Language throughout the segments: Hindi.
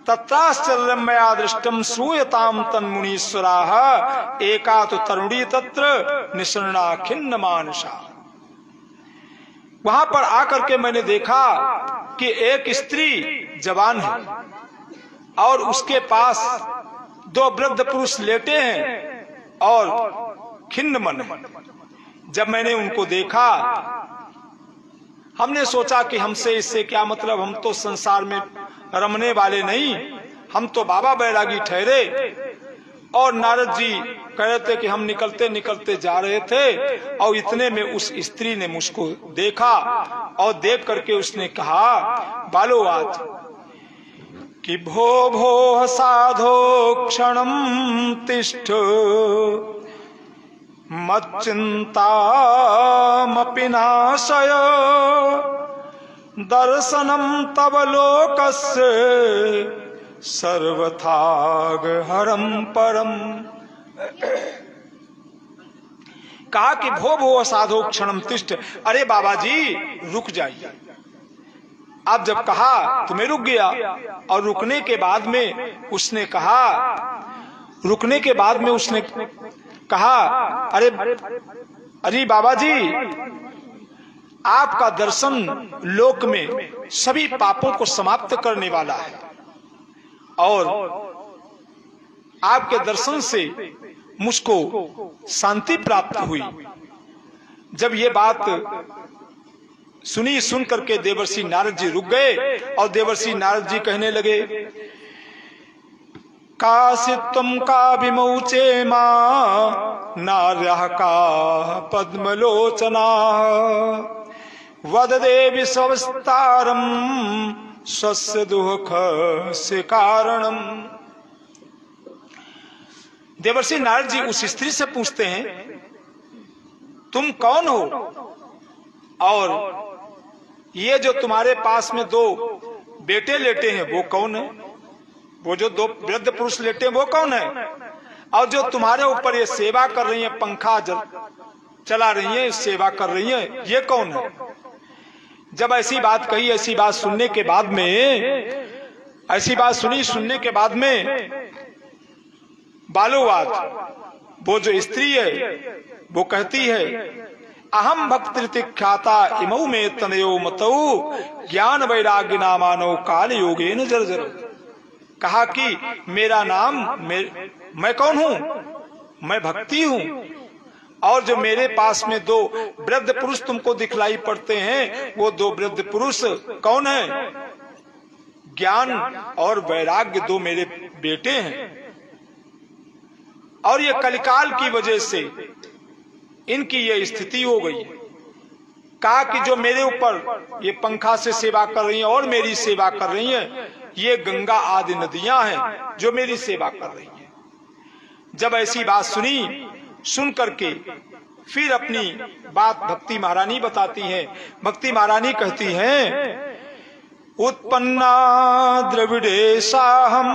तत्राश्चर्यं मया दृष्टम श्रूयताम तन्मुनीश्वराः एका तो तरुणी तत्र निसृणा खिन्न मानसा। वहां पर आकर के मैंने देखा कि एक स्त्री जवान है और उसके पास दो वृद्ध पुरुष लेटे हैं और खिन्न मन है। जब मैंने उनको देखा, हमने सोचा कि हमसे इससे क्या मतलब, हम तो संसार में रमने वाले नहीं, हम तो बाबा बैरागी ठहरे। और नारद जी कह रहे थे कि हम निकलते निकलते जा रहे थे और इतने में उस स्त्री ने मुझको देखा और देख करके उसने कहा बालो आज कि भो भो साधो क्षणम तिष्ठ मच्चिंतामपि नाशय दर्शनम तव लोकस्य सर्वथाग हरम परम। कहा कि भो भो साधो क्षणम तिष्ठ, अरे बाबा जी रुक जाइए। आप जब कहा तो मैं रुक गया और रुकने के बाद में उसने कहा अरे बाबा जी आपका दर्शन लोक में सभी पापों को समाप्त करने वाला है और आपके दर्शन से मुझको शांति प्राप्त हुई। जब ये बात सुन करके देवर्षि नारद जी रुक गए और देवर्षि नारद जी कहने लगे कासित्वं का विमौचे मां नार्यः का पद्मलोचना वद देवी स्वस्तारम स्वस्य दुख से कारणम। देवर्षि नारद जी उस स्त्री से पूछते हैं तुम कौन हो और ये जो तुम्हारे पास में दो बेटे लेटे हैं वो कौन है? वो जो दो वृद्ध पुरुष लेटे हैं वो कौन है? और जो तुम्हारे ऊपर ये सेवा कर रही है, पंखा चला रही है, सेवा कर रही है, ये कौन है? जब ऐसी बात कही, ऐसी बात सुनने के बाद में बालोवाद वो जो स्त्री है वो कहती है अहम भक्ति ख्याता इमौ में तनयो मतौ ज्ञान वैराग्य नामानो काल योगेन जर्जर। कहा कि मेरा नाम मैं कौन हूं? मैं भक्ति हूं और जो मेरे पास में दो वृद्ध पुरुष तुमको दिखलाई पड़ते हैं वो दो वृद्ध पुरुष कौन है? ज्ञान और वैराग्य दो मेरे बेटे हैं और ये कलिकाल की वजह से इनकी ये स्थिति हो गई। कहा कि जो मेरे ऊपर ये पंखा से सेवा कर रही हैं और मेरी सेवा कर रही हैं, ये गंगा आदि नदियां हैं जो मेरी सेवा कर रही हैं। जब ऐसी बात सुन करके फिर अपनी बात भक्ति महारानी बताती हैं। भक्ति महारानी कहती हैं उत्पन्ना द्रविड़े साहम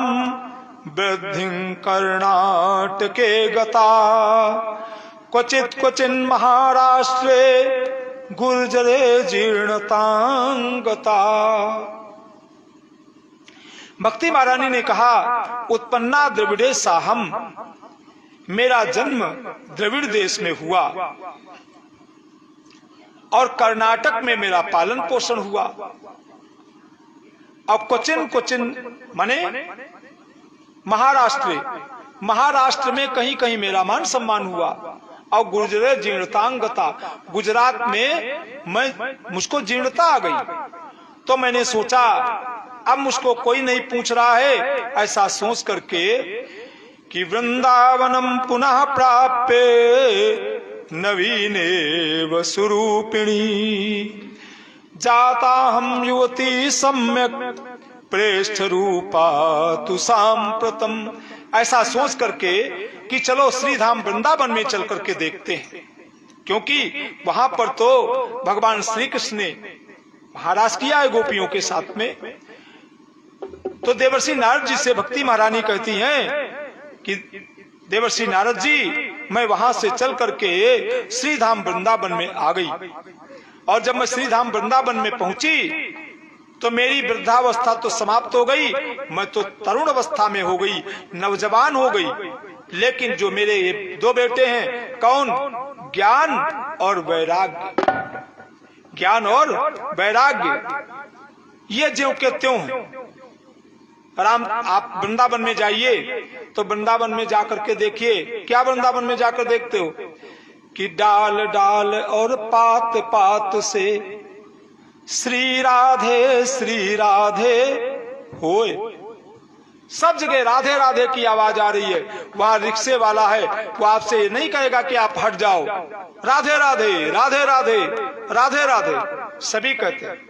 वृद्धिं कर्णाटके गता क्वचिन महाराष्ट्रे गुर्जरे जीर्णतांगता। भक्ति महारानी ने कहा उत्पन्ना द्रविड़े साहम, मेरा जन्म द्रविड़ देश में हुआ और कर्नाटक में मेरा पालन पोषण हुआ और क्वचिन माने महाराष्ट्र में कहीं कहीं मेरा मान सम्मान हुआ और गुर्जरे जीर्णतांगता, गुजरात में मुझको जीर्णता आ गई। तो मैंने सोचा अब मुझको कोई नहीं पूछ रहा है, ऐसा सोच करके कि वृंदावनम पुनः प्राप्य नवीनेव स्वरूपिणी जाता हम युवती सम्यक प्रेष्ठ रूपा तु सांप्रतम। ऐसा सोच करके कि चलो श्रीधाम वृंदावन में चल करके देखते हैं, क्योंकि वहां पर तो भगवान श्री कृष्ण ने महाराज किया है गोपियों के साथ में। तो देवर्षि नारद जी से भक्ति महारानी कहती हैं कि देवर्षि नारद जी मैं वहां से चल करके श्रीधाम वृंदावन में आ गई और जब मैं श्रीधाम वृंदावन में पहुंची तो मेरी वृद्धावस्था तो समाप्त हो गई, मैं तो तरुण अवस्था में हो गई, नौजवान हो गई। लेकिन जो मेरे ये दो बेटे हैं, कौन? ज्ञान और वैराग्य। ज्ञान और वैराग्य ये ज्यों के त्यों हैं। राम, आप वृंदावन में जाइए तो वृंदावन में जाकर के देखिए, क्या वृंदावन में जाकर देखते हो कि डाल डाल और पात पात से श्री राधे होए। सब जगह राधे राधे की आवाज आ रही है। वहां रिक्शे वाला है, वो आपसे ये नहीं कहेगा कि आप हट जाओ, राधे राधे राधे राधे राधे राधे सभी कहते हैं।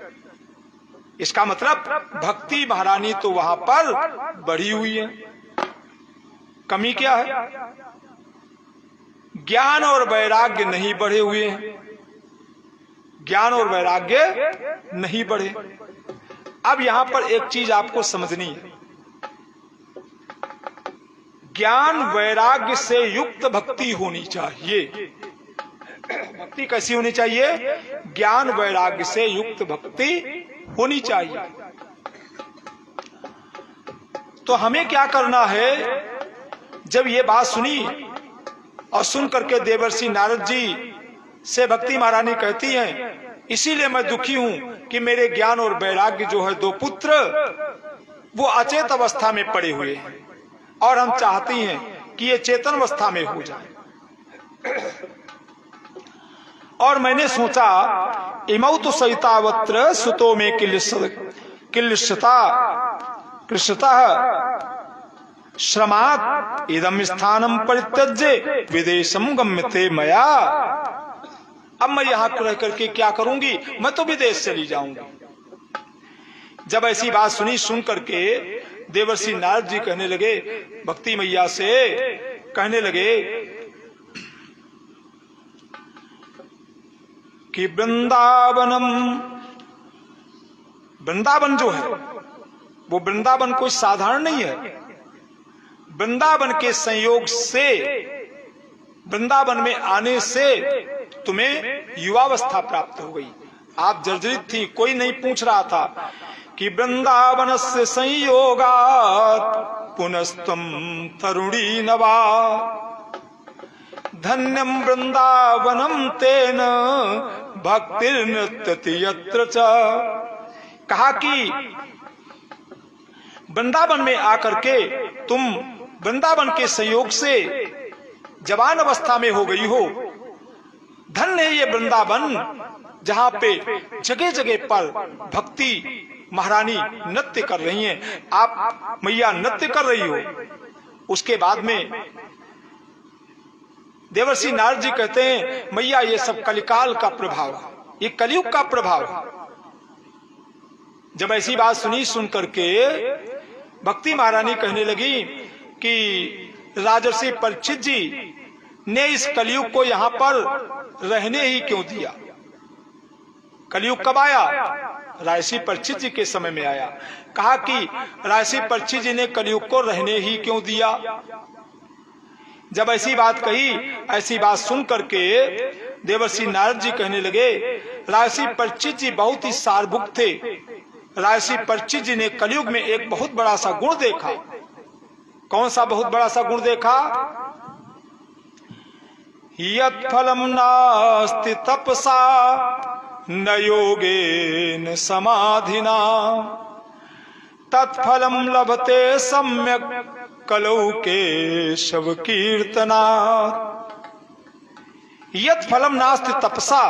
इसका मतलब भक्ति महारानी तो वहां पर बढ़ी हुई है। कमी क्या है? ज्ञान और वैराग्य नहीं बढ़े हुए हैं। ज्ञान और वैराग्य नहीं बढ़े। अब यहां पर एक चीज आपको समझनी है, ज्ञान वैराग्य से युक्त भक्ति होनी चाहिए। भक्ति कैसी होनी चाहिए? ज्ञान वैराग्य से युक्त भक्ति होनी चाहिए। तो हमें क्या करना है? जब ये बात सुनी और सुन करके देवर्षि नारद जी से भक्ति महारानी कहती हैं, इसीलिए मैं दुखी हूं कि मेरे ज्ञान और वैराग्य जो है दो पुत्र वो अचेत अवस्था में पड़े हुए हैं और हम चाहती हैं कि ये चेतन अवस्था में हो जाए। और मैंने सोचा इमौ तो सहितावत्र सुतो में किल्लिषता कृष्णता श्रमात् इदम स्थानम परित्यज्य विदेशम गम्यते मया। अब मैं यहां रह करके क्या करूंगी? मैं तो विदेश चली जाऊंगी। जब ऐसी बात सुनी, सुन करके देवर्षि नारद जी कहने लगे, भक्ति मैया से कहने लगे कि वृंदावन जो है वो वृंदावन कोई साधारण नहीं है। वृंदावन के संयोग से, वृंदावन में आने से तुम्हें युवावस्था प्राप्त हो गई। आप जर्जरित थी, कोई नहीं पूछ रहा था कि वृंदावन से संयोगात् पुनस्तम तरुणी नवा धन्यम वृंदावनम तेन भक्तिर्नृत्यति यत्र च। कहा कि वृंदावन में आकर के तुम वृंदावन के संयोग से जवान अवस्था में हो गई हो। धन्य है ये वृंदावन जहां पे जगह जगह पर भक्ति महारानी नृत्य कर रही हैं। आप मैया नृत्य कर रही हो। उसके बाद में देवर्षि नारद जी कहते हैं, मैया ये सब कलिकाल का प्रभाव, ये कलयुग का प्रभाव। जब ऐसी बात सुनी, सुन करके भक्ति महारानी कहने लगी कि राजर्षि परीक्षित जी ने इस कलयुग को यहां पर रहने ही क्यों दिया? कलयुग कब आया? राजर्षि परीक्षित जी के समय में आया। कहा कि राजर्षि परीक्षित जी ने कलयुग को रहने ही क्यों दिया? जब ऐसी बात कही, ऐसी बात सुन करके देवर्षि नारद जी कहने लगे, राजर्षि परीक्षित जी बहुत ही सारभुक थे। राजर्षि परीक्षित जी ने कलयुग में एक बहुत बड़ा सा गुण देखा। कौन सा बहुत बड़ा सा गुण देखा? यत् फलम नास्ति तपसा न योगेन समाधिना तत्फलम लभते सम्यक कलौ केशव कीर्तना। यत् फलम नास्ति तपसा,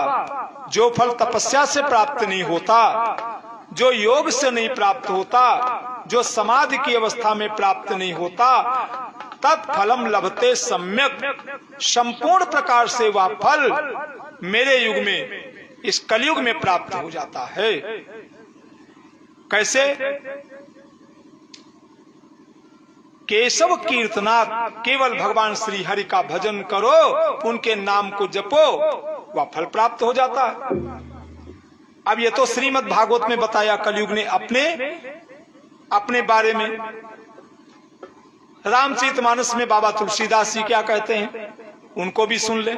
जो फल तपस्या से प्राप्त नहीं होता, जो योग से नहीं प्राप्त होता, जो समाधि की अवस्था में प्राप्त नहीं होता, तत्फलम लभते सम्यक, संपूर्ण प्रकार से वह फल मेरे युग में, इस कलयुग में प्राप्त हो जाता है। कैसे? केशव कीर्तनात्, केवल भगवान श्री हरि का भजन करो, उनके नाम को जपो, वह फल प्राप्त हो जाता है। अब ये तो श्रीमद् भागवत में बताया कलयुग ने अपने बारे में। रामचरितमानस में बाबा तुलसीदास जी क्या कहते हैं, उनको भी सुन ले।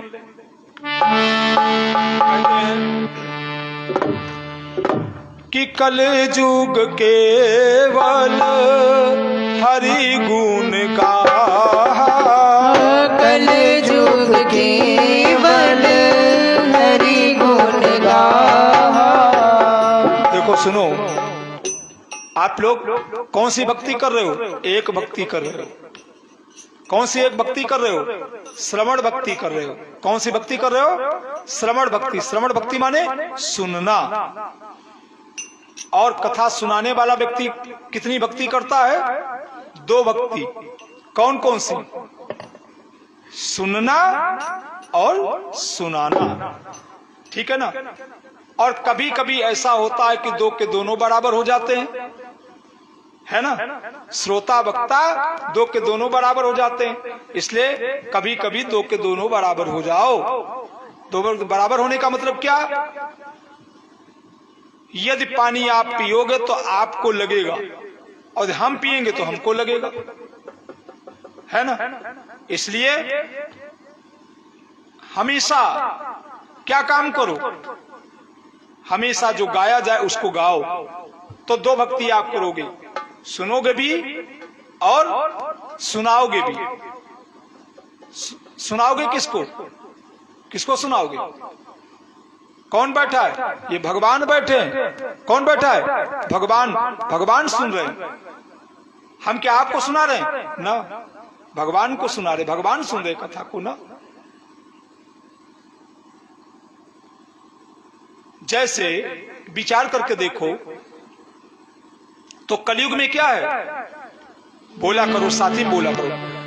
कहते हैं कि कल युग केवल हरि गुण गाहा, कल युग केवल हरि गुण गाहा। देखो सुनो, आप लोग कौन सी भक्ति कर रहे हो? एक भक्ति कर रहे हो। कौन सी एक भक्ति कर रहे हो? श्रवण भक्ति कर रहे हो। कौन सी भक्ति कर रहे हो? श्रवण भक्ति। श्रवण भक्ति माने सुनना। और कथा सुनाने वाला व्यक्ति कितनी भक्ति करता है? दो भक्ति। कौन कौन सी? सुनना और सुनाना। ठीक है ना? और कभी कभी ऐसा होता है कि दो के दोनों बराबर हो जाते हैं, है ना? श्रोता वक्ता दो के दोनों बराबर हो जाते हैं। इसलिए कभी कभी दो के दोनों बराबर हो जाओ। दो बराबर होने का मतलब क्या? यदि पानी आप पियोगे तो आपको लगेगा, और हम पिएंगे तो हमको लगेगा, है ना? इसलिए हमेशा क्या काम करो? हमेशा जो गाया जाए उसको गाओ। तो दो भक्ति आप करोगे, सुनोगे भी और सुनाओगे भी। सुनाओगे किसको? किसको सुनाओगे? कौन बैठा है? ये भगवान बैठे हैं। कौन बैठा है? भगवान। भगवान सुन रहे हैं। हम क्या आपको सुना रहे हैं? ना, भगवान को सुना रहे। भगवान सुन रहे कथा को ना। जैसे विचार करके देखो तो कलयुग में क्या है? बोला करो साथी, बोला करो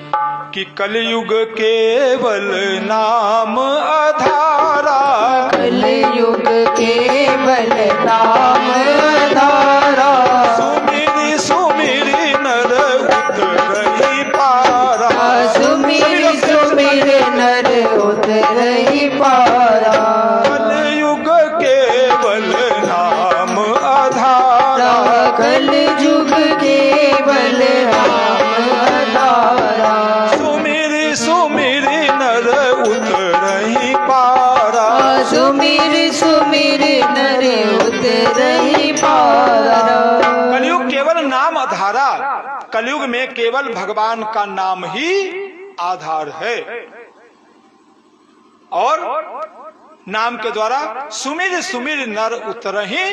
कि कलयुग केवल नाम आधारा, कलयुग केवल नाम आधारा। सुमिरि सुमिरि नर उतरहि पारा, सुमिरि सुमिरि नर उतरहि पारा। कलयुग केवल नाम आधारा, कलयुग केवल नाम आधारा। सुमिरि सुमिरि नर उतरहि पारा, सुमिरि सुमिरि नर उतरहि पारा। कलयुग केवल नाम आधारा। कलयुग में केवल भगवान का नाम ही आधार है, और नाम के द्वारा सुमिर सुमिर नर उतरहि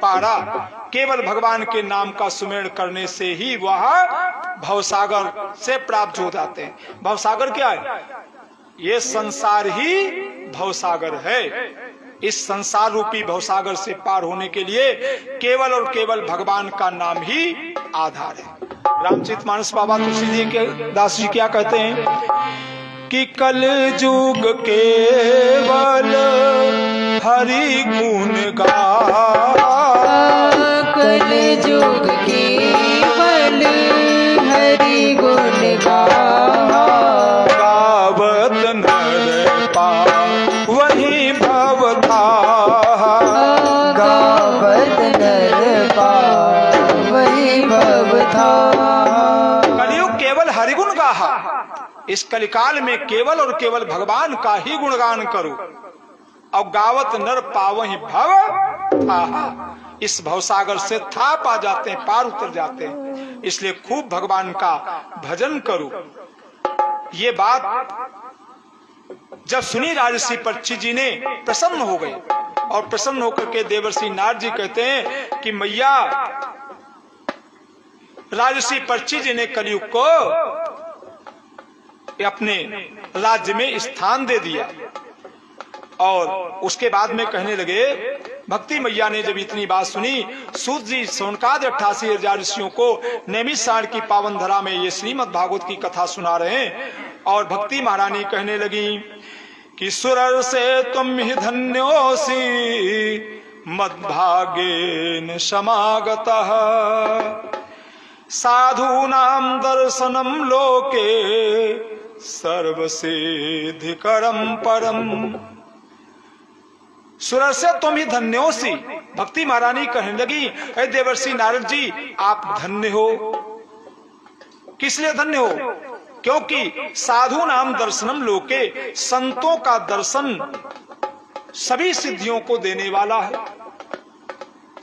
पारा। केवल भगवान के नाम का सुमिरन करने से ही वह भवसागर से प्राप्त हो जाते हैं। भवसागर क्या है? ये संसार ही भवसागर है। इस संसार रूपी भवसागर से पार होने के लिए केवल और केवल भगवान का नाम ही आधार है। रामचरितमानस बाबा तुलसीदास के दास जी क्या कहते हैं कि कल युग केवल हरि गुण गाहा, कल युग केवल हरि गुण गाहा। गावत नर पावहि भवधाहा, गावत नर पावहि भवधाहा। कलयुग केवल हरिगुण गाहा। इस कलिकाल में केवल और केवल भगवान का ही गुणगान करो। और गावत नर पावहि भव आहा, इस भवसागर से था पा जाते हैं, पार उतर जाते हैं। इसलिए खूब भगवान का भजन करो। ये बात जब सुनी राजर्षि परीक्षित जी ने प्रसन्न हो गए, और प्रसन्न होकर के देवर्षि नारद जी कहते हैं कि मैया, राजर्षि परीक्षित जी ने कलयुग को अपने राज्य में स्थान दे दिया। और उसके बाद में कहने लगे, भक्ति मैया ने जब इतनी बात सुनी, सूत जी सोनकाद 88,000 ऋषियों को नैमिष साढ़ की पावन धरा में ये श्रीमद् भागवत की कथा सुना रहे हैं। और भक्ति महारानी कहने लगी कि सुरर से तुम ही धन्योसी मद्भागेन समागतः, साधूनां दर्शनम लोके सर्वसिद्धिकरं परम। सुरर से तुम ही धन्योसी। भक्ति महारानी कहने लगी, हे देवर्षि नारद जी, आप धन्य हो। किस लिए धन्य हो? क्योंकि साधु नाम दर्शनम लोके, संतों का दर्शन सभी सिद्धियों को देने वाला है।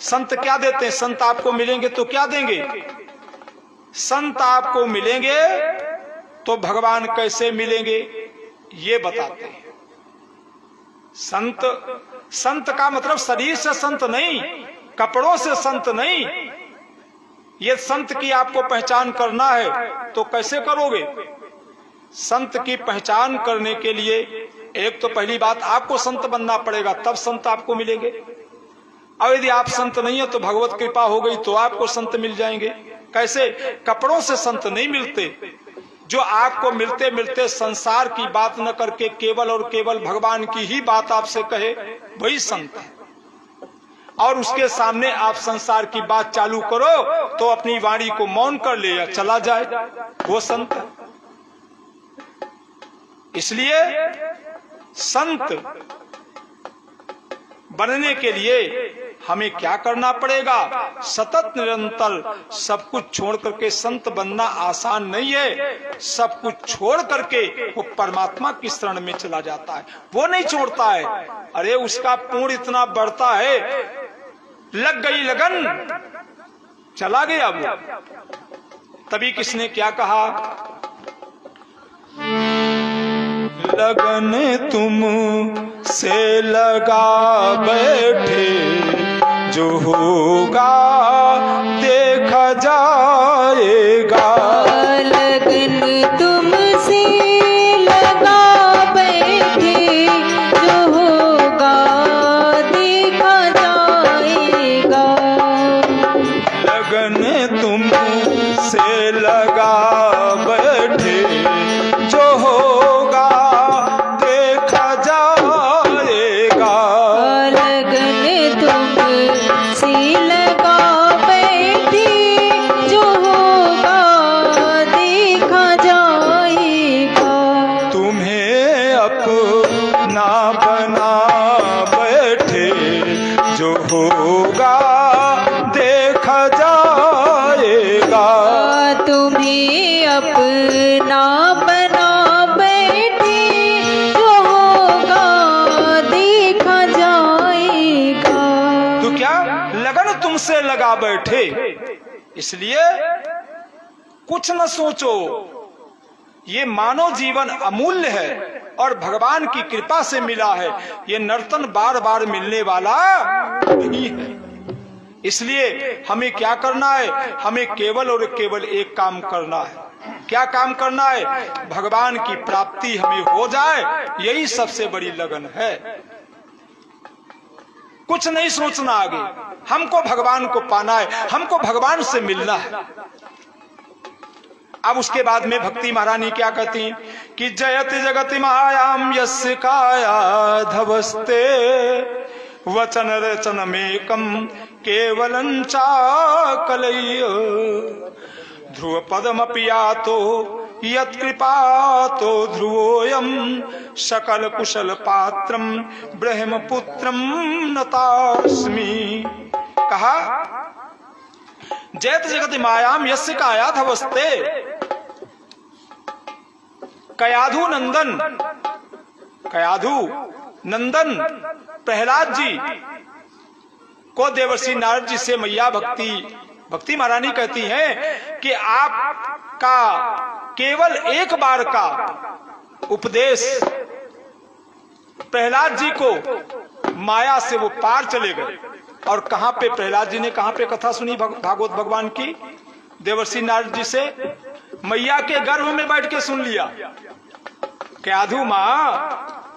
संत क्या देते हैं? संत आपको मिलेंगे तो क्या देंगे? संत आपको मिलेंगे तो भगवान कैसे मिलेंगे ये बताते हैं। संत का मतलब शरीर से संत नहीं, कपड़ों से संत नहीं। ये संत की आपको पहचान करना है तो कैसे करोगे? संत की पहचान करने के लिए एक तो पहली बात आपको संत बनना पड़ेगा, तब संत आपको मिलेंगे। और यदि आप संत नहीं है तो भगवत कृपा हो गई तो आपको संत मिल जाएंगे। कैसे? कपड़ों से संत नहीं मिलते। जो आपको मिलते मिलते संसार की बात न करके केवल और केवल भगवान की ही बात आपसे कहे, वही संत है। और उसके सामने आप संसार की बात चालू करो तो अपनी वाणी को मौन कर ले या चला जाए, वो संत है। इसलिए संत बनने के लिए हमें क्या करना पड़ेगा? सतत निरंतर सब कुछ छोड़ करके संत बनना आसान नहीं है। सब कुछ छोड़ करके वो परमात्मा की शरण में चला जाता है, वो नहीं छोड़ता है। अरे उसका पुण्य इतना बढ़ता है, लग गई लगन, चला गया वो। तभी किसने क्या कहा? लगन तुम से लगा बैठे, जो होगा देखा जाएगा। लगन तुमसे लगा बैठे, जो होगा देखा जाएगा। लगन तुमसे लगा बैठे, जो होगा देखा जाएगा। लगन तुमसे लगा बैठे, जो होगा देखा जाएगा। तुम्हें अपना बना बैठे, जो होगा देखा जाएगा। तुम्हें अपना बना बैठे, जो होगा देखा जाएगा। तो क्या लगन तुमसे लगा बैठे, इसलिए कुछ न सोचो। ये मानव जीवन अमूल्य है और भगवान की कृपा से मिला है। ये नर्तन बार बार मिलने वाला नहीं है। इसलिए हमें क्या करना है? हमें केवल और केवल एक काम करना है। क्या काम करना है? भगवान की प्राप्ति हमें हो जाए, यही सबसे बड़ी लगन है। कुछ नहीं सोचना आगे। हमको भगवान को पाना है, हमको भगवान से मिलना है। अब उसके बाद में भक्ति महारानी क्या कहती हैं कि जयति जगति मायाम यस्य काया धवस्ते, वचन रचन मेकम केवलं चाकलय्य। ध्रुव पदमपि यातो यत्कृपातो ध्रुवोऽयं, सकल कुशल पात्रम ब्रह्मपुत्रम नतास्मि। कहा जयत जगति मायाम यस्य काया धवस्ते। कयाधु नंदन प्रहलाद जी को देवर्षि नारद जी से मैया भक्ति महारानी कहती हैं कि आपका केवल एक बार का उपदेश प्रहलाद जी को माया से वो पार चले गए। और कहां पे प्रहलाद जी ने कहां पे कथा सुनी भागवत भगवान की? देवर्षि नारद जी से मैया के गर्भ में बैठ के सुन लिया। कयाधु मां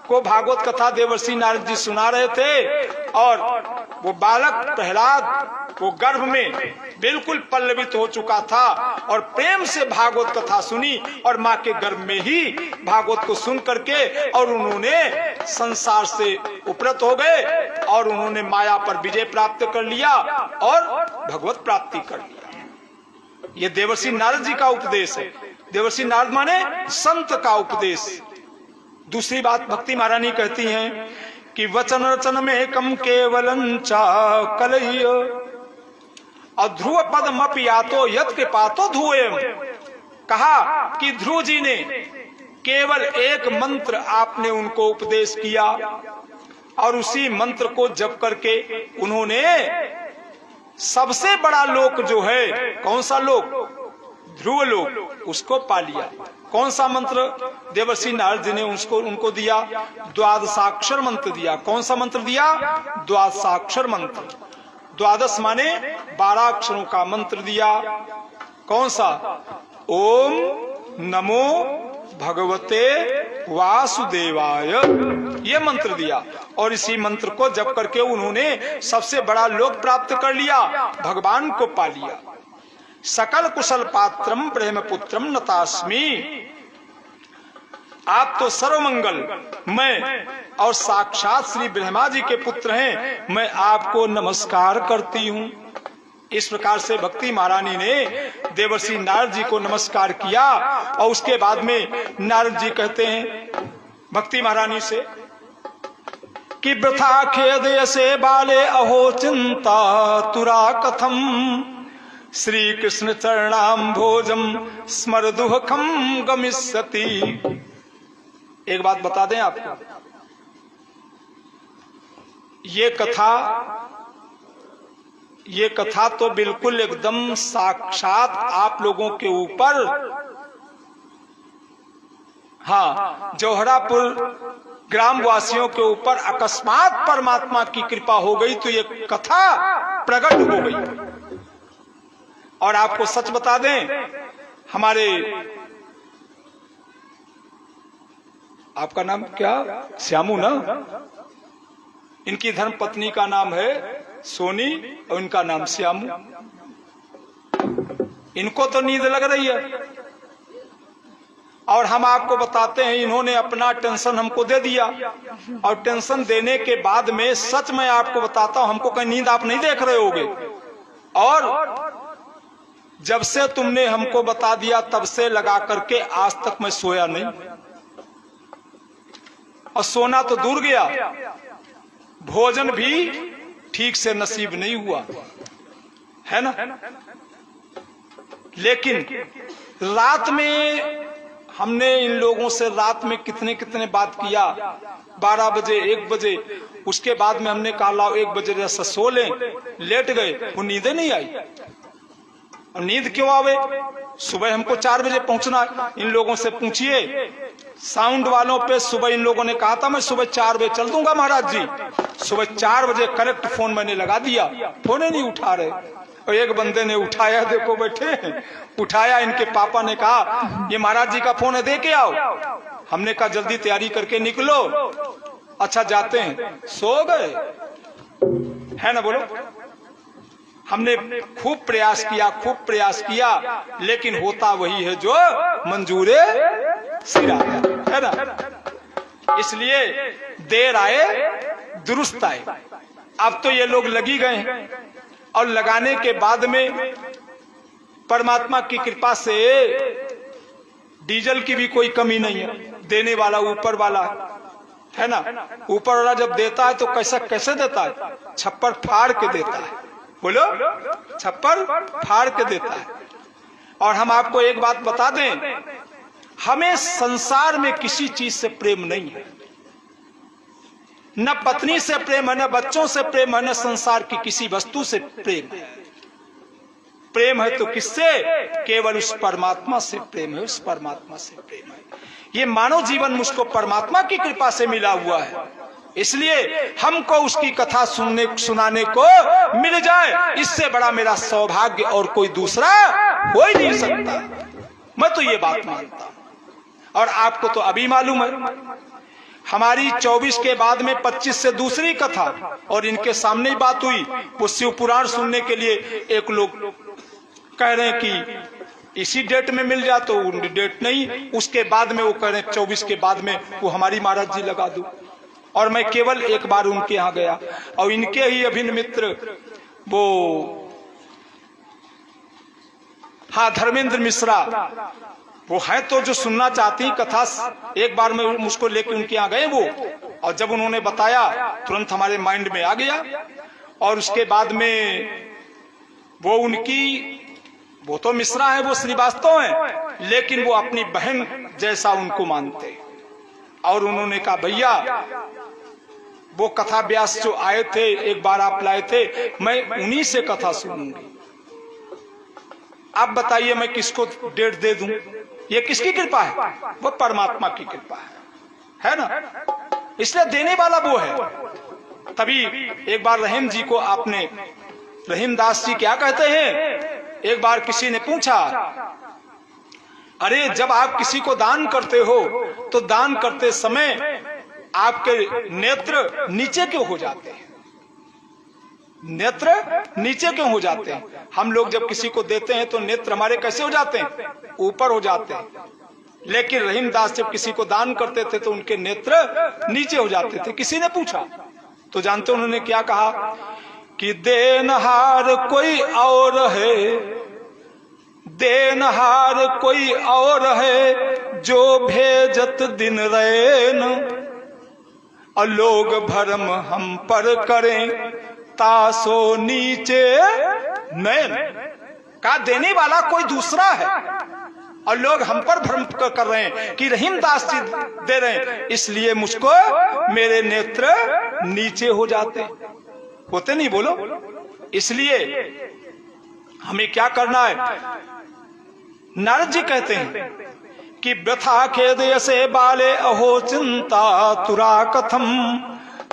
को भागवत कथा देवर्षि नारद जी सुना रहे थे और वो बालक प्रहलाद वो गर्भ में बिल्कुल पल्लवित हो चुका था और प्रेम से भागवत कथा सुनी और माँ के गर्भ में ही भागवत को सुन करके और उन्होंने संसार से उपरत हो गए और उन्होंने माया पर विजय प्राप्त कर लिया और भगवत प्राप्ति कर लिया। ये देवर्षि नारद जी का उपदेश है। देवर्षि नारद माने संत का उपदेश। दूसरी बात भक्ति महारानी कहती हैं कि वचन रचन में कम केवलं चाकलय्य, और ध्रुव पदमपि यातो यत् कृपातो ध्रुवोऽयं। कहा कि ध्रुव जी ने केवल एक मंत्र आपने उनको उपदेश किया और उसी मंत्र को जप करके उन्होंने सबसे बड़ा लोक जो है, कौन सा लोक? ध्रुव लोक, उसको पा लिया। कौन सा मंत्र देवर्षि नारद जी ने उनको दिया? द्वादशाक्षर मंत्र दिया। कौन सा मंत्र दिया? द्वादशाक्षर मंत्र। द्वादश माने 12 अक्षरों का मंत्र दिया। कौन सा? ओम नमो भगवते वासुदेवाय, ये मंत्र दिया। और इसी मंत्र को जप करके उन्होंने सबसे बड़ा लोक प्राप्त कर लिया, भगवान को पा लिया। सकल कुशल पात्रम प्रेम पुत्रम नतास्मि, आप तो सर्वमंगल मैं और साक्षात श्री ब्रह्मा जी के पुत्र हैं, मैं आपको नमस्कार करती हूं। इस प्रकार से भक्ति महारानी ने देवर्षि नारद जी को नमस्कार किया। और उसके बाद में नारद जी कहते हैं भक्ति महारानी से कि वृथा खेद से बाले अहो चिंता तुरा कथम, श्री कृष्ण चरणाम भोजम स्मर दुहखम गमिष्यति। एक बात बता दें आपको, ये कथा तो बिल्कुल एकदम साक्षात आप लोगों के ऊपर, हाँ, जौहरापुर ग्रामवासियों के ऊपर अकस्मात परमात्मा की कृपा हो गई तो ये कथा प्रकट हो गई। और आपको सच बता दें, हमारे, आपका नाम क्या? श्यामू ना? इनकी धर्म पत्नी का नाम है सोनी और इनका नाम श्यामू। इनको तो नींद लग रही है और हम आपको बताते हैं इन्होंने अपना टेंशन हमको दे दिया। और टेंशन देने के बाद में सच मैं आपको बताता हूं, हमको कहीं नींद आप नहीं देख रहे होगे। और जब से तुमने हमको बता दिया तब से लगा करके आज तक मैं सोया नहीं, और सोना तो दूर गया, भोजन भी ठीक से नसीब नहीं हुआ, है ना। लेकिन रात में हमने इन लोगों से रात में कितने कितने बात किया, 12 बजे 1 बजे। उसके बाद में हमने कहा लाओ 1 बजे जैसा सो लें, लेट गए, वो नींदें नहीं आई। और नींद क्यों आवे? सुबह हमको 4 बजे पहुंचना। इन लोगों से पूछिए, साउंड वालों पे सुबह इन लोगों ने कहा था मैं सुबह 4 बजे चल दूंगा महाराज जी। सुबह 4 बजे करेक्ट फोन मैंने लगा दिया, फोन ही नहीं उठा रहे। और एक बंदे ने उठाया, देखो बैठे उठाया, इनके पापा ने कहा ये महाराज जी का फोन है, दे के आओ। हमने कहा जल्दी तैयारी करके निकलो। अच्छा जाते हैं, सो गए, है ना? बोलो। हमने खूब प्रयास किया, लेकिन होता वही है जो मंजूरे सिरा, है ना। इसलिए देर आए दुरुस्त आए। अब तो ये लोग लगी गए हैं, और लगाने के बाद में परमात्मा की कृपा से डीजल की भी कोई कमी नहीं है। देने वाला ऊपर वाला है ना। ऊपर वाला जब देता है तो कैसे देता है? छप्पर फाड़ के देता है। बोलो, छप्पर फाड़ के देता है। और हम आपको एक बात बता दें, हमें संसार में किसी चीज से प्रेम नहीं है, न पत्नी से प्रेम है, न बच्चों से प्रेम है, न संसार की किसी वस्तु से प्रेम है। प्रेम है तो किससे? केवल उस परमात्मा से प्रेम है, उस परमात्मा से प्रेम है। ये मानव जीवन मुझको परमात्मा की कृपा से मिला हुआ है, इसलिए हमको उसकी कथा सुनाने को मिल जाए, इससे बड़ा मेरा सौभाग्य और कोई दूसरा हो ही नहीं सकता। मैं तो ये बात मानता हूं। और आपको तो अभी मालूम है, हमारी 24 के बाद में 25 से दूसरी कथा, और इनके सामने ही बात हुई। वो शिव पुराण सुनने के लिए एक लोग कह रहे हैं कि इसी डेट में मिल जाए, तो डेट नहीं, उसके बाद में वो कह रहे हैं 24 के बाद में वो हमारी महाराज जी लगा दो। और मैं केवल एक बार उनके यहाँ गया, और इनके ही अभिन्न मित्र वो, हाँ, धर्मेंद्र मिश्रा, वो है तो जो सुनना चाहती कथा, एक बार में मुझको लेके उनके यहाँ गए वो, और जब उन्होंने बताया तुरंत हमारे माइंड में आ गया। और उसके बाद में वो उनकी, वो तो मिश्रा है, वो श्रीवास्तव है, लेकिन वो अपनी बहन जैसा उनको मानते। और उन्होंने कहा भैया वो कथा व्यास जो आए थे, एक बार आप लाए थे, मैं उन्हीं से कथा सुनूंगी। आप बताइए मैं किसको डेट दे दूं? ये किसकी कृपा है? वो परमात्मा की कृपा है ना? इसलिए देने वाला वो है। तभी एक बार रहीम जी को आपने, रहीम दास जी क्या कहते हैं, एक बार किसी ने पूछा, अरे जब आप किसी को दान करते हो तो दान करते समय आपके नेत्र नीचे क्यों हो जाते हैं? नेत्र नीचे क्यों हो जाते हैं? हम लोग जब किसी को देते हैं तो नेत्र हमारे कैसे हो जाते हैं? ऊपर हो जाते हैं। लेकिन रहीम दास जब किसी को दान करते थे तो उनके नेत्र नीचे हो जाते थे। किसी ने पूछा तो जानते उन्होंने क्या कहा कि देनहार कोई और है, देनहार कोई और है, जो भेजत दिन रैन, और लोग भरम हम पर करें, तासो नीचे नैन। का देने वाला कोई दूसरा है और लोग हम पर भ्रम कर रहे हैं कि रहीम दास जी दे रहे हैं, इसलिए मुझको मेरे नेत्र नीचे हो जाते होते नहीं, बोलो। इसलिए हमें क्या करना है? नारद जी कहते हैं कि व्यथा खेद से बाले अहो चिंता तुरा कथम,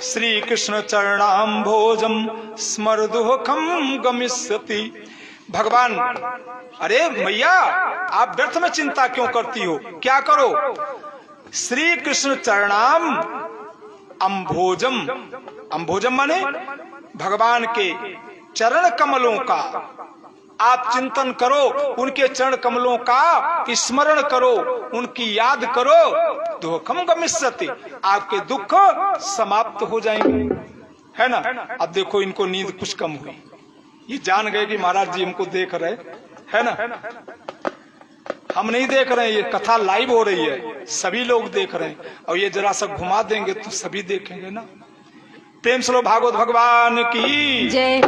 श्री कृष्ण चरणाम भोजम स्मर दुखम गमिष्यति। भगवान, अरे मैया आप व्यर्थ में चिंता क्यों करती हो? क्या करो? श्री कृष्ण चरणाम अम्भोजम, अम्भोजम माने भगवान के चरण कमलों का आप चिंतन करो, उनके चरण कमलों का स्मरण करो, उनकी याद करो, दुखम गमिष्यति, आपके दुख समाप्त हो जाएंगे, है ना? अब देखो इनको नींद कुछ कम हुई, ये जान गए कि महाराज जी हमको देख रहे, है ना? हम नहीं देख रहे हैं, ये कथा लाइव हो रही है, सभी लोग देख रहे हैं, और ये जरा सा घुमा देंगे तो सभी देखेंगे ना। प्रेम से लो भागवत भगवान की जय।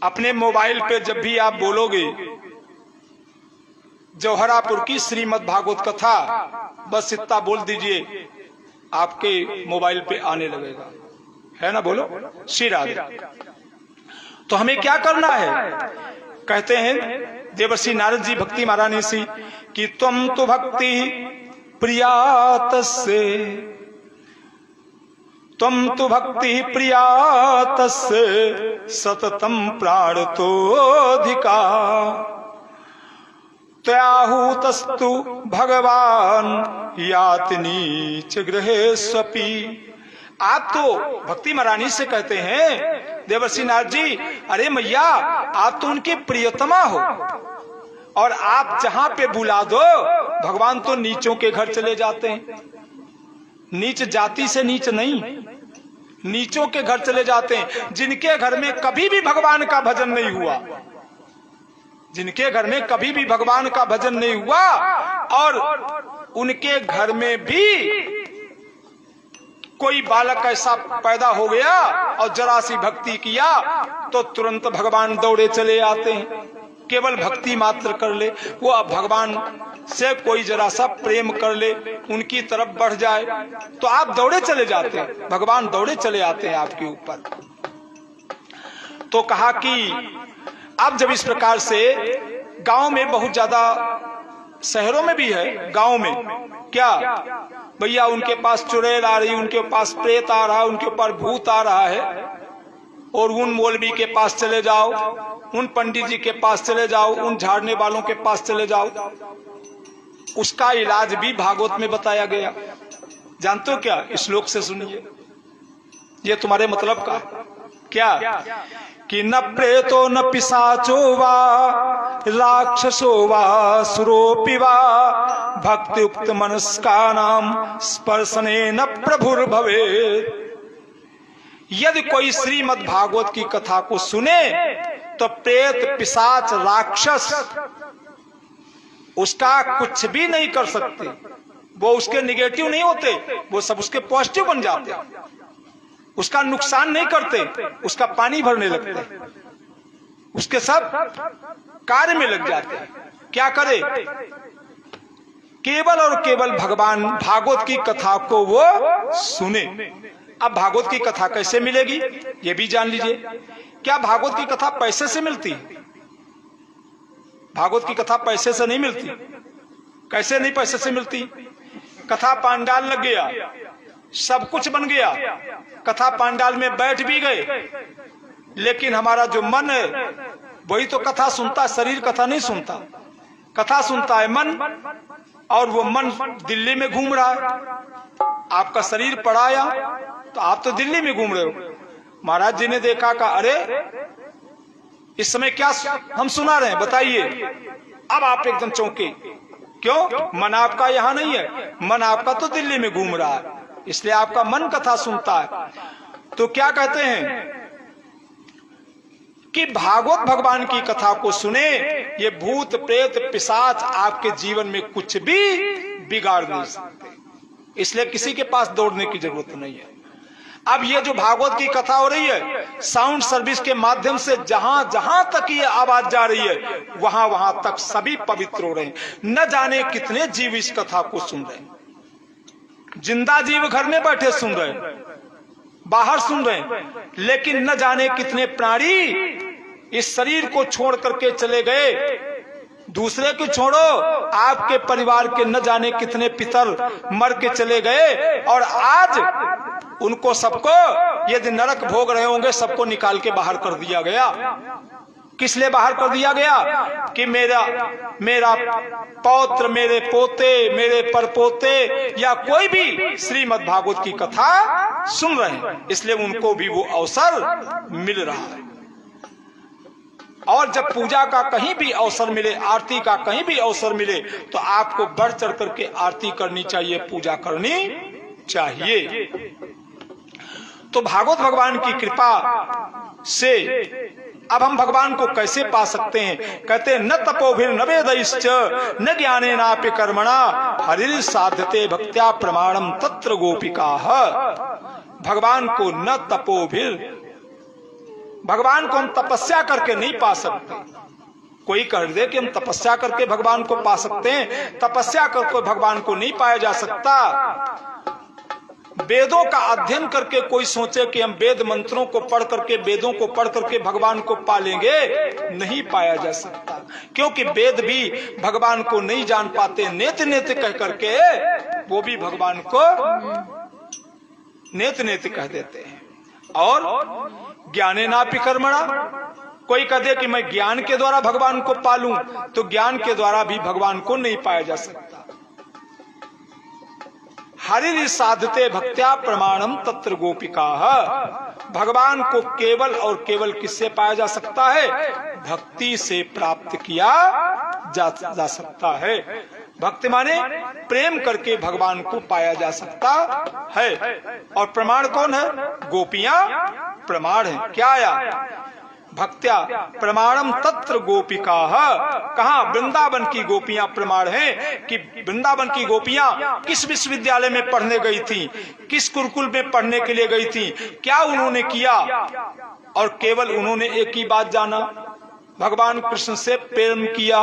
अपने मोबाइल पे जब भी आप बोलोगे जौहरापुर की श्रीमद् भागवत कथा, बस इतना बोल दीजिए, आपके मोबाइल पे आने लगेगा, है ना? बोलो श्री राधे। तो हमें क्या करना है? कहते हैं देवर्षि नारद जी भक्ति महारानी सी कि तुम तो भक्ति प्रिया तस्से, तुम तो भक्ति प्रिया तस्से सततम प्राणतोधिका, त्याहुतस्तु भगवान याति नीच गृहेष्वपि। आप तो भक्ति महारानी से कहते हैं देवर्षि नारद जी, अरे मैया आप तो उनकी प्रियतमा हो, और आप जहां पे बुला दो भगवान तो नीचों के घर चले जाते हैं। नीच जाति से नीच नहीं, नीचों के घर चले जाते हैं, जिनके घर में कभी भी भगवान का भजन नहीं हुआ, जिनके घर में कभी भी भगवान का भजन नहीं हुआ, और उनके घर में भी कोई बालक ऐसा पैदा हो गया और जरा सी भक्ति किया तो तुरंत भगवान दौड़े चले आते हैं। केवल भक्ति मात्र कर ले, वो अब भगवान से कोई जरा सा प्रेम कर ले, उनकी तरफ बढ़ जाए तो आप दौड़े चले जाते हैं, भगवान दौड़े चले आते हैं आपके ऊपर। तो कहा कि अब जब इस प्रकार से गांव में बहुत ज्यादा, शहरों में भी है, गांव में क्या भैया उनके पास चुड़ैल आ रही, उनके पास प्रेत आ रहा है, उनके ऊपर भूत आ रहा है, और उन मौलवी के पास चले जाओ, उन पंडित जी के पास चले जाओ, उन झाड़ने वालों के पास चले जाओ, उसका इलाज भी भागवत में बताया गया। जानते हो क्या? इस श्लोक से सुनिए, ये तुम्हारे मतलब का क्या कि न प्रेतो न पिशाचो वा राक्षसो वा सुरोपि वा भक्तियुक्त मनस्कानाम स्पर्शने न प्रभुर्भवे। यदि कोई श्रीमद् भागवत की कथा को सुने तो प्रेत पिशाच राक्षस उसका कुछ भी नहीं कर सकते, वो उसके निगेटिव नहीं होते, वो सब उसके पॉजिटिव बन जाते, उसका नुकसान नहीं करते, उसका पानी भरने लगते, उसके सब कार्य में लग जाते। क्या करे? केवल और केवल भगवान भागवत की कथा को वो सुने, अब भागवत की कथा कैसे मिलेगी ये भी जान लीजिए। क्या भागवत की कथा पैसे से मिलती? भागवत की कथा पैसे से नहीं मिलती। कैसे नहीं पैसे से मिलती? कथा पांडाल लग गया, सब कुछ बन गया, कथा पांडाल में बैठ भी गए, लेकिन हमारा जो मन है वही तो कथा सुनता है, शरीर कथा नहीं सुनता। कथा सुनता है मन, और वो मन दिल्ली में घूम रहा है। आपका शरीर पड़ाया तो आप तो दिल्ली में घूम रहे हो। महाराज जी ने देखा का अरे इस समय क्या हम सुना रहे हैं बताइए। अब आप एकदम चौंके, क्यों? मन आपका यहाँ नहीं है, मन आपका तो दिल्ली में घूम रहा है, इसलिए आपका मन कथा सुनता है। तो क्या कहते हैं कि भागवत भगवान की कथा को सुने, ये भूत प्रेत पिशाच आपके जीवन में कुछ भी बिगाड़ नहीं सकते, इसलिए किसी के पास दौड़ने की जरूरत नहीं है। अब ये जो भागवत की कथा हो रही है, साउंड सर्विस के माध्यम से जहां जहां तक ये आवाज जा रही है वहां वहां तक सभी पवित्र हो रहे हैं। न जाने कितने जीव इस कथा को सुन रहे हैं। जिंदा जीव घर में बैठे सुन रहे हैं, बाहर सुन रहे हैं, लेकिन न जाने कितने प्राणी इस शरीर को छोड़ करके चले गए। दूसरे को छोड़ो, आपके परिवार के न जाने कितने पितर मर के चले गए, और आज उनको सबको यदि नरक भोग रहे होंगे सबको निकाल के बाहर कर दिया गया। किस लिए बाहर कर दिया गया? कि मेरा पौत्र, मेरे पोते, मेरे परपोते या कोई भी श्रीमद् भागवत की कथा सुन रहे हैं, इसलिए उनको भी वो अवसर मिल रहा है। और जब पूजा का कहीं भी अवसर मिले, आरती का कहीं भी अवसर मिले, तो आपको बढ़ चढ़ करके आरती करनी चाहिए, पूजा करनी चाहिए। तो भागवत भगवान की कृपा से अब हम भगवान को कैसे पा सकते हैं? कहते न तपोभिर न वेदैश्च न ज्ञानेनापि कर्मणा हरिर साध्यते भक्त्या प्रमाणम तत्र गोपिकाः। भगवान को न तपोभिर, भगवान को हम तपस्या करके नहीं पा सकते। कोई कह दे कि हम तपस्या करके भगवान को पा सकते हैं, तपस्या करके भगवान को नहीं पाया जा सकता। वेदों का अध्ययन करके कोई सोचे कि हम वेद मंत्रों को पढ़ करके, वेदों को पढ़ करके भगवान को पालेंगे, नहीं पाया जा सकता। क्योंकि वेद भी भगवान को नहीं जान पाते, नेत नेत कह करके वो भी भगवान को नेत नेत कह देते हैं। और ज्ञानेनापि कर्मणा, कोई कह दे कि मैं ज्ञान के द्वारा भगवान को पालूं, तो ज्ञान के द्वारा भी भगवान को नहीं पाया जा सकता। हरिर साधते भक्त्या प्रमाणम तत्र गोपिकाः। भगवान को केवल और केवल किससे पाया जा सकता है? भक्ति से प्राप्त किया जा सकता है। भक्ति माने प्रेम करके भगवान को पाया जा सकता है। और प्रमाण कौन है? गोपियां प्रमाण है। क्या आया? भक्त्या प्रमाणम तत्र गोपिकाः। कहा? वृंदावन की गोपियां प्रमाण हैं। कि वृंदावन की गोपियां किस विश्वविद्यालय में पढ़ने गई थी, किस गुरुकुल में पढ़ने के लिए गई थी, क्या उन्होंने किया? और केवल उन्होंने एक ही बात जाना, भगवान कृष्ण से प्रेम किया,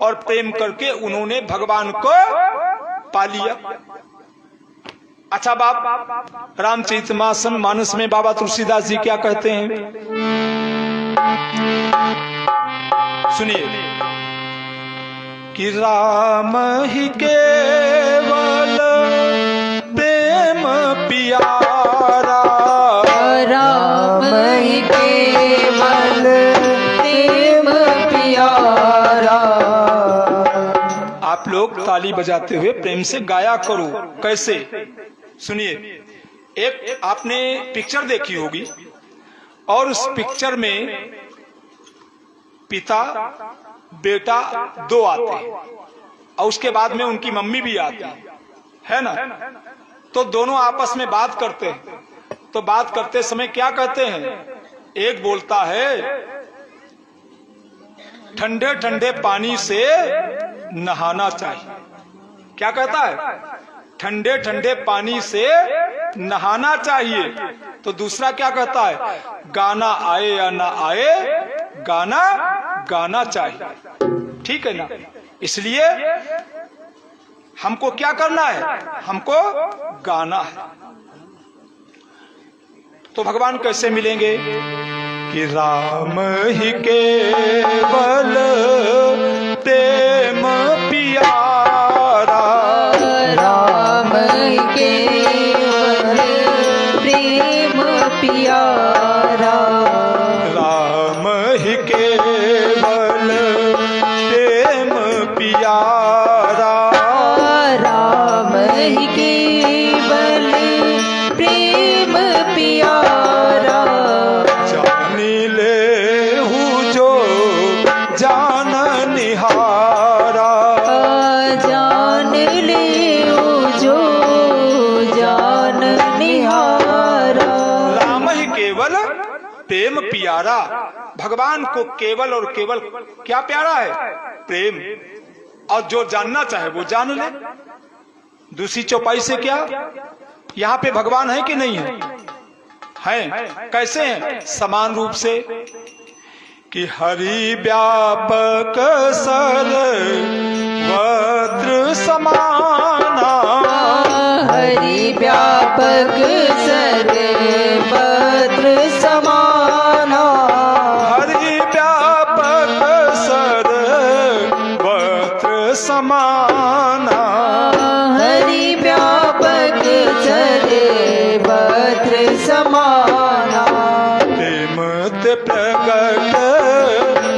और प्रेम करके उन्होंने भगवान को पा लिया। अच्छा बाप, रामचरितमानस में बाबा तुलसीदास जी क्या कहते हैं? सुनिए कि राम ही केवल प्रेम प्यारा, राम ही केवल प्रेम प्यारा। आप लोग ताली बजाते हुए प्रेम से गाया करो। कैसे? सुनिए, एक आपने पिक्चर देखी होगी, और उस पिक्चर में पिता बेटा दो आते हैं, और उसके बाद में उनकी मम्मी भी आती है ना। तो दोनों आपस में बात करते हैं। तो बात करते समय क्या कहते हैं? एक बोलता है ठंडे ठंडे पानी से नहाना चाहिए। क्या कहता है? ठंडे ठंडे पानी से नहाना चाहिए। तो दूसरा क्या कहता है? गाना आए या ना आए, गाना गाना चाहिए। ठीक है ना? इसलिए हमको क्या करना है? हमको गाना है। तो भगवान कैसे मिलेंगे कि राम ही केवल प्रेम प्यारा, राम केवल प्रेम प्यारा, राम ही केवल प्रेम प्यारा, राम ही केवल प्रेम प्यारा, जानी ले हूँ जो जान निहारा, जान ले जो जान निहारा। राम ही केवल प्रेम प्यारा। भगवान को केवल और केवल क्या प्यारा है? प्रेम। और जो जानना चाहे वो जान ले। दूसरी चौपाई से क्या? यहाँ पे भगवान है कि नहीं है? हैं। कैसे हैं? समान रूप से कि हरि व्यापक सर्वत्र समाना, हरि व्यापक सर्वत्र समाना, हरि व्यापक सर्वत्र समाना, हरि व्यापक सर्वत्र समाना, प्रेम ते प्रगट,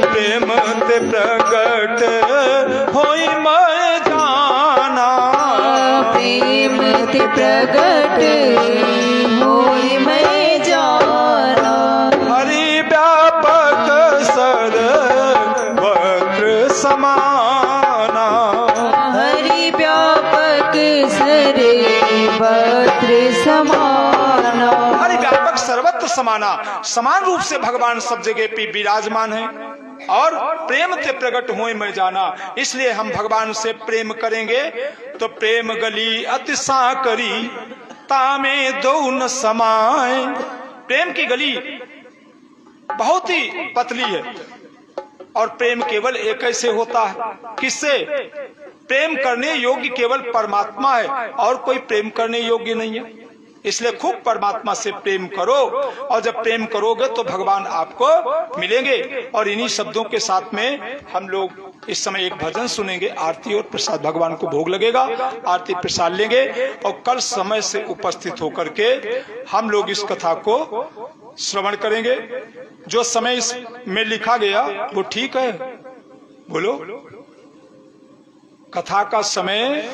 प्रेम ते प्रगट होई मैं जाना, प्रेम ते प्रगट होई मैं जाना, हरि व्यापक सर्वत्र समाना, हरि व्यापक सर्वत्र समाना। हरि व्यापक सर्वत्र समाना। समान रूप से भगवान सब जगह पे विराजमान है। और प्रेम ते प्रकट होए मैं जाना, इसलिए हम भगवान से प्रेम करेंगे तो प्रेम गली अति साकरी तामे दो न समाए। प्रेम की गली बहुत ही पतली है और प्रेम केवल एक ऐसे होता है। किससे? प्रेम करने योग्य केवल परमात्मा है और कोई प्रेम करने योग्य नहीं है। इसलिए खूब परमात्मा से प्रेम करो और जब प्रेम करोगे तो भगवान आपको मिलेंगे। और इन्हीं शब्दों के साथ में हम लोग इस समय एक भजन सुनेंगे, आरती और प्रसाद भगवान को भोग लगेगा, आरती प्रसाद लेंगे और कल समय से उपस्थित होकर के हम लोग इस कथा को श्रवण करेंगे। जो समय इसमें लिखा गया वो ठीक है? बोलो। कथा का समय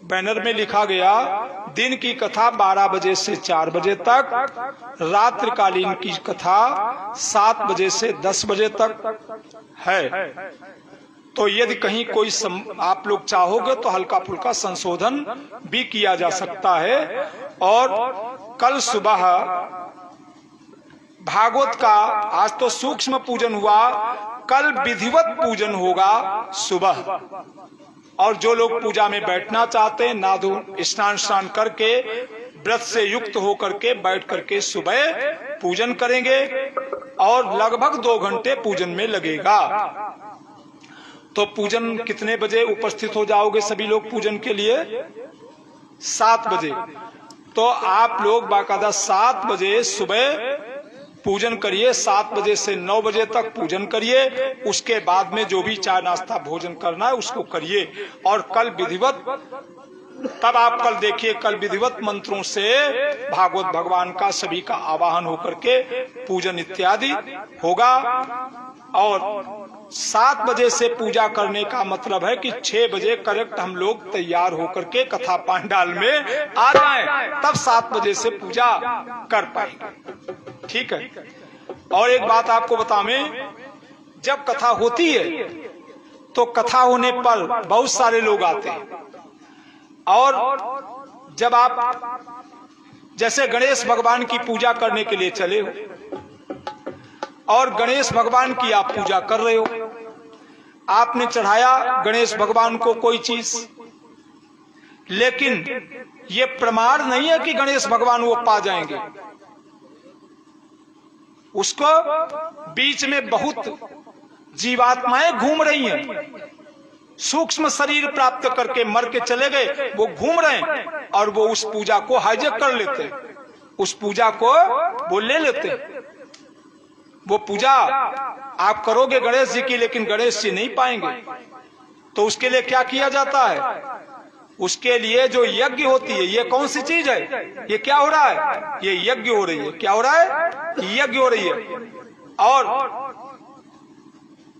बैनर में लिखा गया, दिन की कथा 12 बजे से 4 बजे तक, रात्रिकालीन की कथा 7 बजे से 10 बजे तक है। तो यदि कहीं कोई आप लोग चाहोगे तो हल्का फुल्का संशोधन भी किया जा सकता है। और कल सुबह भागवत का, आज तो सूक्ष्म पूजन हुआ, कल विधिवत पूजन होगा सुबह। और जो लोग पूजा में बैठना चाहते हैं, नादु स्नान करके व्रत से युक्त होकर के बैठ करके सुबह पूजन करेंगे और लगभग 2 घंटे पूजन में लगेगा। तो पूजन कितने बजे उपस्थित हो जाओगे सभी लोग पूजन के लिए? 7 बजे। तो आप लोग बाकायदा 7 बजे सुबह पूजन करिए, 7 बजे से 9 बजे तक पूजन करिए। उसके बाद में जो भी चाय नाश्ता भोजन करना है उसको करिए। और कल विधिवत, तब आप कल देखिए, कल विधिवत मंत्रों से भागवत भगवान का सभी का आवाहन होकर के पूजन इत्यादि होगा। और 7 बजे से पूजा करने का मतलब है कि 6 बजे करेक्ट हम लोग तैयार होकर के कथा पंडाल में आ जाएं, तब 7 बजे से पूजा कर पाएंगे। ठीक है। और एक बात आपको बतावें, जब कथा होती है तो कथा होने पर बहुत सारे लोग आते हैं। और जब आप जैसे गणेश भगवान की पूजा करने के लिए चले हो और गणेश भगवान की आप पूजा कर रहे हो, आपने चढ़ाया गणेश भगवान को कोई चीज, लेकिन ये प्रमाण नहीं है कि गणेश भगवान वो पा जाएंगे। उसको बीच में बहुत जीवात्माएं घूम रही हैं, सूक्ष्म शरीर प्राप्त करके मर के चले गए, वो घूम रहे हैं और वो उस पूजा को हाईजैक कर लेते हैं। उस पूजा को वो ले लेते हैं। वो पूजा आप करोगे गणेश जी की, लेकिन गणेश जी नहीं पाएंगे। तो उसके लिए क्या किया जाता है? उसके लिए जो यज्ञ होती है, ये कौन सी चीज है? ये क्या हो रहा है? ये यज्ञ हो रही है। क्या हो रहा है? यज्ञ हो रही है। और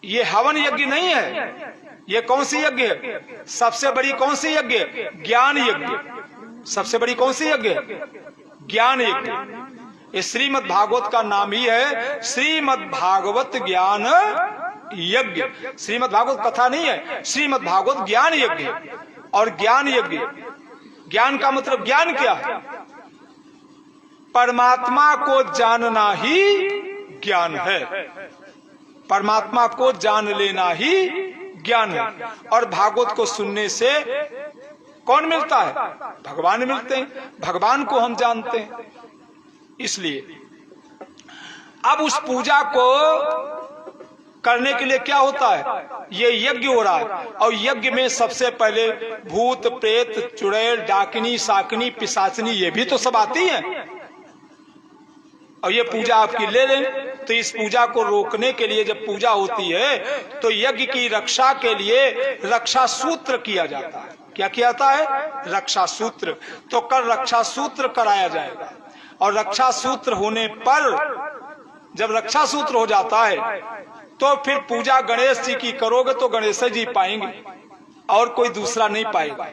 ये हवन यज्ञ नहीं है। ये कौन सी यज्ञ है? सबसे बड़ी कौन सी यज्ञ? ज्ञान यज्ञ। सबसे बड़ी कौन सी यज्ञ? ज्ञान यज्ञ। ये श्रीमद् भागवत का नाम ही है श्रीमद् भागवत ज्ञान यज्ञ। श्रीमद् भागवत कथा नहीं है, श्रीमद् भागवत ज्ञान यज्ञ। और ज्ञान यज्ञ, ज्ञान का मतलब ज्ञान क्या है? परमात्मा को जानना ही ज्ञान है। परमात्मा को जान लेना ही ज्ञान है। और भागवत को सुनने से कौन मिलता है? भगवान मिलते हैं। भगवान को हम जानते हैं। इसलिए अब उस पूजा को करने के लिए क्या होता है? ये यज्ञ हो रहा है। और यज्ञ में सबसे पहले भूत प्रेत चुड़ैल डाकिनी शाकिनी पिशाचिनी ये भी तो सब आती हैं। और ये पूजा आपकी ले लें। तो इस पूजा को रोकने के लिए जब पूजा होती है तो यज्ञ की रक्षा के लिए रक्षा सूत्र किया जाता है। क्या किया जाता है? रक्षा सूत्र। तो कल रक्षा सूत्र कराया जाएगा। और रक्षा सूत्र होने पर जब रक्षा सूत्र हो जाता है तो फिर पूजा गणेश जी की करोगे तो गणेश जी पाएंगे और कोई दूसरा नहीं पाएगा।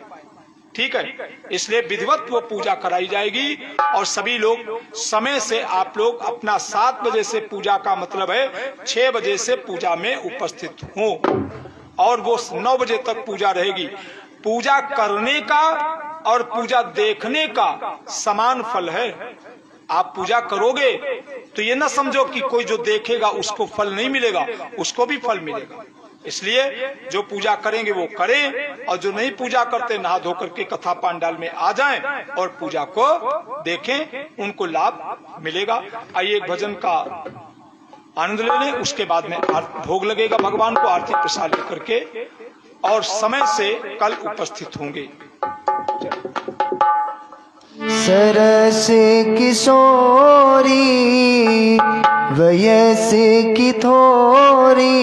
ठीक है, इसलिए विधिवत वो पूजा कराई जाएगी। और सभी लोग समय से आप लोग अपना 7 बजे से पूजा का मतलब है 6 बजे से पूजा में उपस्थित हो। और वो 9 बजे तक पूजा रहेगी। पूजा करने का और पूजा देखने का समान फल है। आप पूजा करोगे तो ये ना समझो कि कोई जो देखेगा उसको फल नहीं मिलेगा, उसको भी फल मिलेगा। इसलिए जो पूजा करेंगे वो करें, और जो नहीं पूजा करते नहा धोकर के कथा पांडाल में आ जाएं और पूजा को देखें, उनको लाभ मिलेगा। आइए एक भजन का आनंद ले लें, उसके बाद में भोग लगेगा भगवान को आरती प्रसाद लेकर के, और समय से कल उपस्थित होंगे। सरस किशोरी वयस की थोरी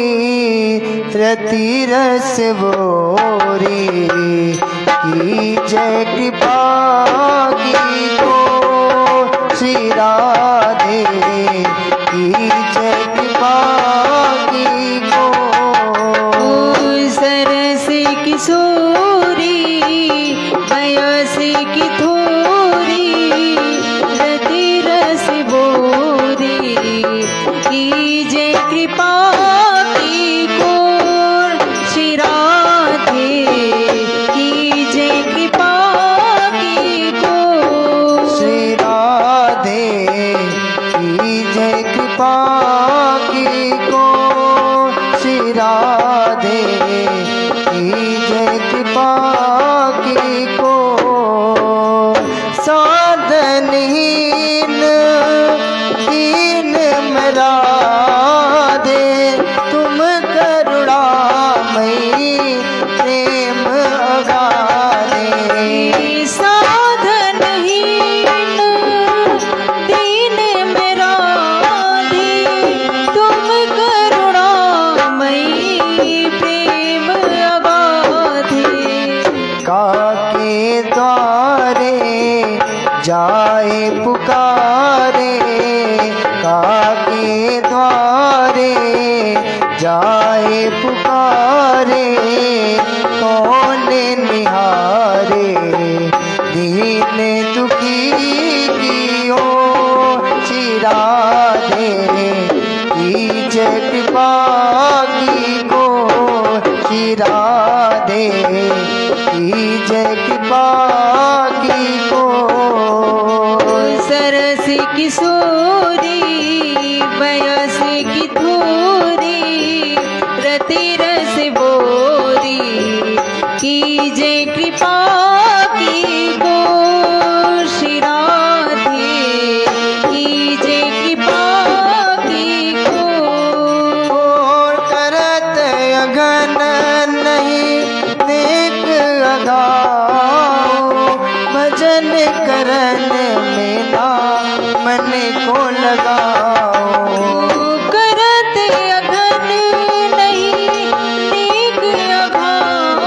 रति रस बोरी की जय कृपा की को श्री राधे की जय कृपा की को। सरस किशोरी वयस की थोरी रति रस बोरी की जय कृपा की को श्री राधे की जय कृपा की को। श्री राधे की जय कृपा की को श्री राधे की जय कृपा की को। साधनहीन दीन मेरा दे तुम करुणामयी प्रेम अगाधे। साधनहीन दीन मेरा दे तुम करुणामयी प्रेम अगाधे। काके द्वारे जाए पुकारे काके द्वारे जाए पुकारे कौन निहारे दीन दुखी की ओ श्री राधे की जय कृपा की को श्री राधे की जय कृपा की को। सरस किशोरी वयस की थोरी रति रस बोरी की जय कृपा की को श्री राधे की जय कृपा की को। करत अगन नहीं नेक अगाओ भजन करन में ना लगाओ। करते अघन नहीं नेक अभाव,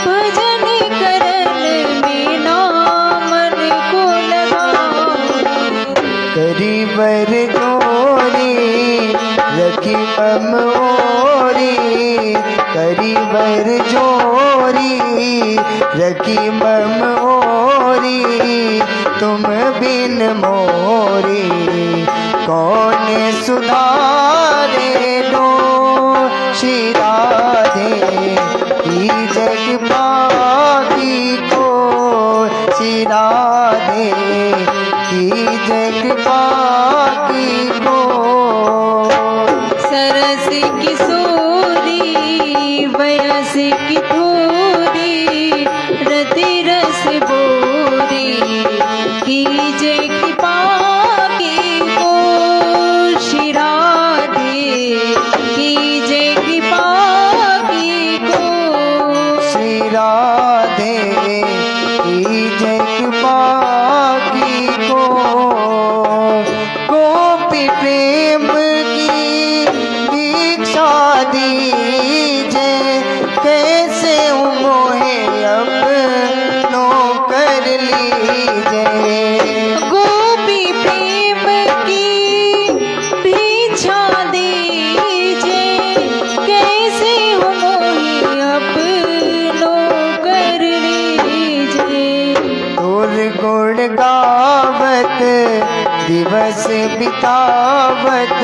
भजन करन में नाम मन को लगाओ। करी बर जोरी रखी मम ओरी, करी बर जोरी रखी मम ओरी, तुम बिन मोरी कौन सुधारे लो। श्री राधे की जग पाकी को, श्री राधे की जग पाकी को। सरस किशोरी वयस की थोरी, रति रस बोरी कीजे कृपा की को। श्री राधे कीजे कृपा की को। श्री राधे की जग पाकी को। गोपी प्रेम की दीक्षा दीजे, कैसे मोहे अपनों कर लीजे। गोपी प्रेम की भिक्षा दीजे, कैसे हो मोहि अपनों कर लीजे। तोर गुण गावत दिवस बितावत,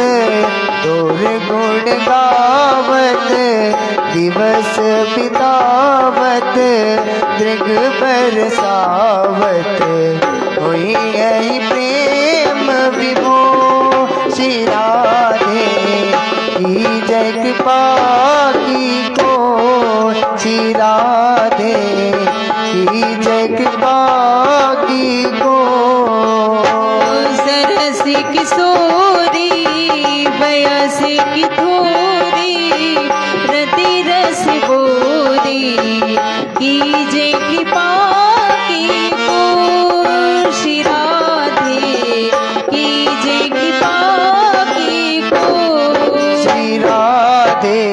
तोर गुण गावत दिवस बितावत, दृग बरसावत होई यही प्रेम विभो। श्री राधे की जग पाकी को, श्री राधे की जग पाकी को। सरस किशोरी वयस की थोरी, रति रस बोरी कीजे कृपा की को। श्री राधे कीजे कृपा की को। श्री राधे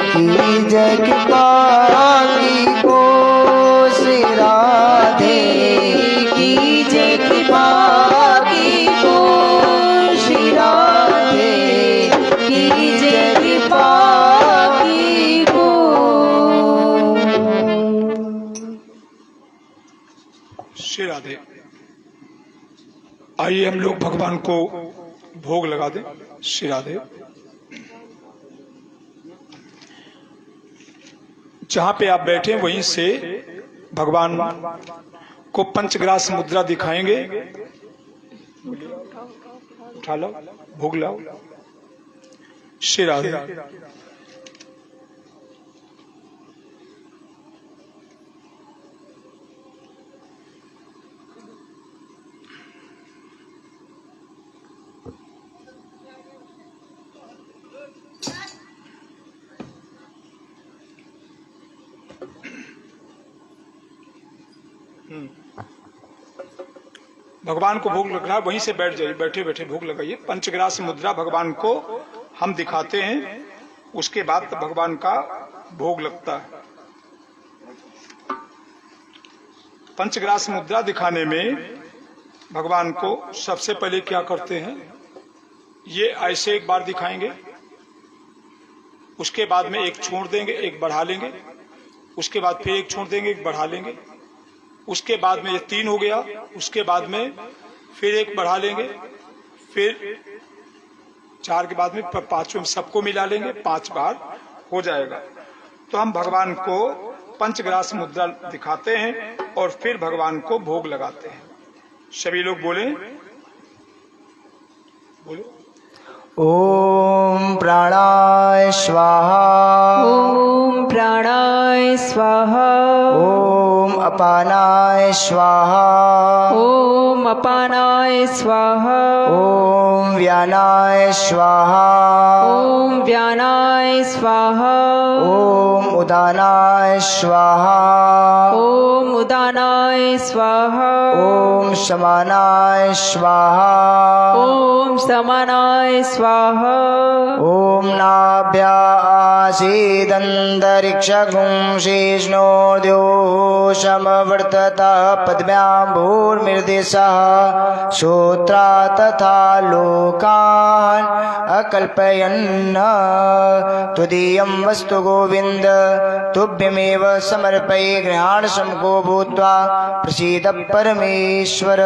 की जग पाकी को। श्री राधे की जय कृपा की को। श्री राधे की जय कृपा की को। श्री राधे। आइए हम लोग भगवान को भोग लगा दें। श्री राधे। जहां पे आप बैठे वहीं से भगवान को पंचग्रास मुद्रा दिखाएंगे। उठा लो, भोग लाओ। श्री राधे। भगवान को भोग लग रहा है, वहीं से बैठ जाइए, बैठे बैठे भोग लगाइए। पंचग्रास मुद्रा भगवान को हम दिखाते हैं, उसके बाद भगवान का भोग लगता है। पंचग्रास मुद्रा दिखाने में भगवान को सबसे पहले क्या करते हैं, ये ऐसे एक बार दिखाएंगे, उसके बाद में एक छोड़ देंगे, एक बढ़ा लेंगे, उसके बाद फिर एक छोड़ देंगे, एक बढ़ा लेंगे, उसके बाद में ये 3 हो गया, उसके बाद में फिर एक बढ़ा लेंगे, फिर 4 के बाद में 5 में सबको मिला लेंगे, 5 बार हो जाएगा। तो हम भगवान को पंचग्रास मुद्रा दिखाते हैं और फिर भगवान को भोग लगाते हैं। सभी लोग बोले, बोलो। ओम प्राणाय स्वाहा, ओम प्राणाय स्वाहा, ओम अपानाय स्वाहा ॐ अपानाय स्वाहा ॐ व्यानाय स्वाहा ॐ व्यानाय स्वाहा ॐ उदानाय स्वाहा ॐ उदानाय स्वाहा ॐ समानाय स्वाहा ॐ समानाय स्वाहा ॐ नाभ्या आसीदन्तरिक्षगुं शेष्णोर्द्यो समवर्ततः पद्भ्यां भूर्मिर्देशः श्रोत्रा तथा लोकान् अकल्पयन् त्वदीयं वस्तु गोविन्द तुभ्यमेव समर्पये गृहाण समको भूत्वा प्रसीद परमेश्वर।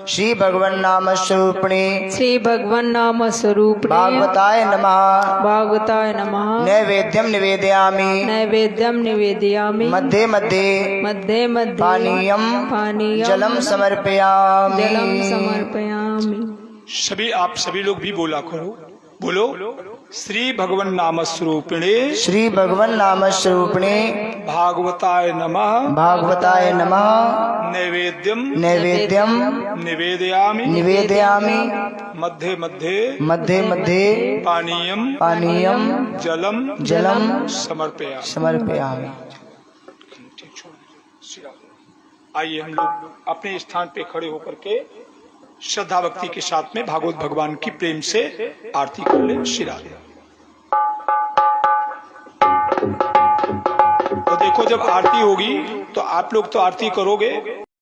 श्री भगवन् नाम स्वरूपिणे श्री भगवन् नाम स्वरूपिणे भागवताय नमः। भागवताय नमः। नैवेद्यं निवेदयामि नैवेद्यं निवेदयामि मध्ये मध्ये मध्ये मध्ये पानीयं जलं समर्पयामि। जलं समर्पयामि। आप सभी लोग भी बोला करो, बोलो श्री भगवन नाम स्वरूपिणे श्री भगवन् नाम स्वरूपिणे भागवताय नमः भागवताय नमः। नैवेद्यम नैवेद्यं निवेदयामि निवेदयामि मध्ये मध्ये मध्ये मध्ये पानीयम पानीयं जलम जलं समर्पयामि। समर्पयामि। आइए हम लोग अपने स्थान पे खड़े होकर के श्रद्धा भक्ति के साथ में भागवत भगवान की प्रेम से आरती कर ले। श्री राधे। तो देखो जब आरती होगी तो आप लोग तो आरती करोगे,